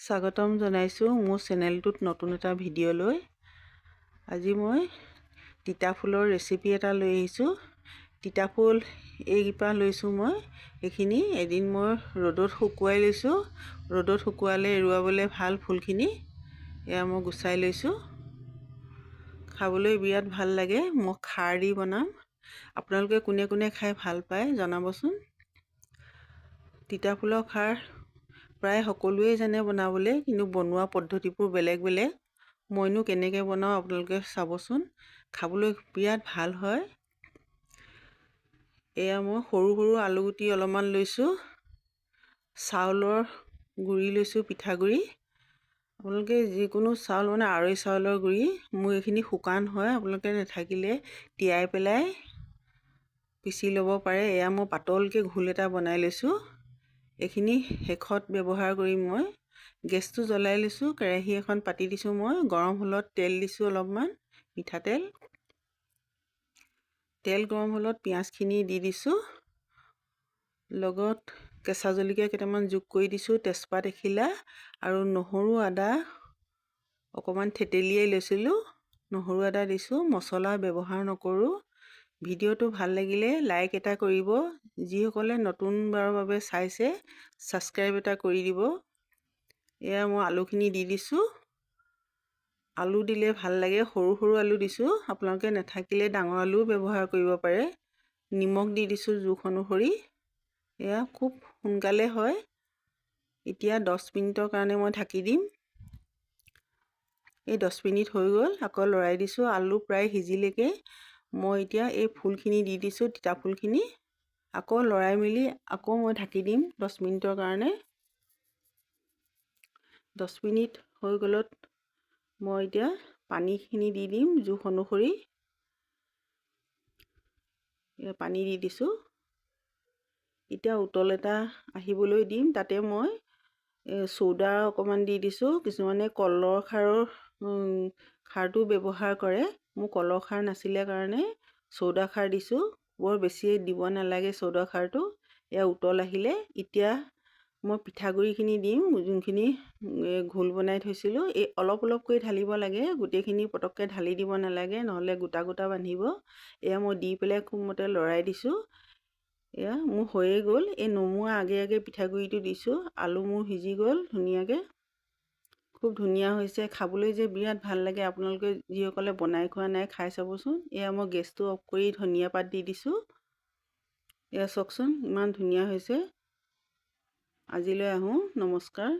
স্বাগতম জনাইছোঁ মোৰ চেনেলটোত নতুন এটা ভিডিঅ' লৈ। আজি মই তিতা ফুলৰ ৰেচিপি এটা লৈ আহিছোঁ। তিতা ফুল এইকেইপা লৈছোঁ মই। এইখিনি এদিন মই ৰ'দত শুকুৱাই লৈছোঁ। ৰ'দত শুকুৱালে এৰুৱাবলৈ ভাল ফুলখিনি। এয়া মই গুচাই লৈছোঁ। খাবলৈ বিৰাট ভাল লাগে। মই খাৰ দি বনাম। আপোনালোকে কোনে কোনে খাই ভাল পায় জনাবচোন। তিতা ফুলৰ খাৰ প্ৰায় সকলোৱে জানে বনাবলৈ, কিন্তু বনোৱা পদ্ধতিবোৰ বেলেগ বেলেগ। মইনো কেনেকৈ বনাওঁ আপোনালোকে চাবচোন। খাবলৈ বিৰাট ভাল হয়। এয়া মই সৰু সৰু আলুগুটি অলপমান লৈছোঁ। চাউলৰ গুড়ি লৈছোঁ, পিঠাগুড়ি। আপোনালোকে যিকোনো চাউল মানে আৰৈ চাউলৰ গুড়ি। মোৰ এইখিনি শুকান হয়, আপোনালোকে নাথাকিলে তিয়াই পেলাই পিচি ল'ব পাৰে। এয়া মই পাতলকৈ ঘোল এটা বনাই লৈছোঁ। এইখিনি শেষত ব্যৱহাৰ কৰিম মই। গেছটো জ্বলাই লৈছোঁ। কেৰাহী এখন পাতি দিছোঁ মই। গৰম হ'লত তেল দিছোঁ অলপমান, মিঠাতেল। তেল গৰম হ'লত পিঁয়াজখিনি দি দিছোঁ। লগত কেঁচা জলকীয়া কেইটামান যোগ কৰি দিছোঁ, তেজপাত এখিলা আৰু নহৰু আদা অকণমান থেতেলিয়াই লৈছিলোঁ। নহৰু আদা দিছোঁ। মছলা ব্যৱহাৰ নকৰোঁ। ভিডিঅ'টো ভাল লাগিলে লাইক এটা কৰিব। যিসকলে নতুনবাৰৰ বাবে চাইছে ছাবস্ক্ৰাইব এটা কৰি দিব। এয়া মই আলুখিনি দি দিছোঁ। আলু দিলে ভাল লাগে। সৰু সৰু আলু দিছোঁ। আপোনালোকে নাথাকিলে ডাঙৰ আলুও ব্যৱহাৰ কৰিব পাৰে। নিমখ দি দিছোঁ জোখ অনুসৰি। এয়া খুব সোনকালে হয়। এতিয়া 10 মিনিটৰ কাৰণে মই ঢাকি দিম। এই 10 মিনিট হৈ গ'ল। আকৌ লৰাই দিছোঁ। আলু প্ৰায় সিজিলেকৈ মই এতিয়া এই ফুলখিনি দি দিছোঁ, তিতা ফুলখিনি। আকৌ লৰাই মেলি আকৌ মই ঢাকি দিম 10 মিনিটৰ কাৰণে। 10 মিনিট হৈ গ'লত মই এতিয়া পানীখিনি দি দিম জোখ অনুসৰি। পানী দি দিছোঁ। এতিয়া উতল এটা আহিবলৈ দিম। তাতে মই চৌদা অকণমান দি দিছোঁ। কিছুমানে কলৰ খাৰটো ব্যৱহাৰ কৰে। মোৰ কলৰ খাৰ নাছিলে কাৰণে চৌদা খাৰ দিছোঁ। বৰ বেছি দিব নালাগে চৌদা খাৰটো। এয়া উতল আহিলে এতিয়া মই পিঠাগুড়িখিনি দিম, যোনখিনি ঘোল বনাই থৈছিলোঁ। এই অলপ অলপকৈ ঢালিব লাগে। গোটেইখিনি পটককৈ ঢালি দিব নালাগে, নহ'লে গোটা গোটা বান্ধিব। এয়া মই দি পেলাই খুব মতে লৰাই দিছোঁ। এয়া মোৰ হৈয়ে গ'ল। এই নমোৱা আগে আগে পিঠাগুড়িটো দিছোঁ। আলু মোৰ সিজি গ'ল ধুনীয়াকৈ। খুব ধুনীয়া হৈছে। খাবলৈ যে বিৰাট ভাল লাগে। আপোনালোকে যিসকলে বনাই খোৱা নাই খাই চাবচোন। এয়া মই গেছটো অফ কৰি ধনিয়া পাত দি দিছোঁ। এয়া চাওকচোন ইমান ধুনীয়া হৈছে। আজিলৈ আহোঁ। নমস্কাৰ।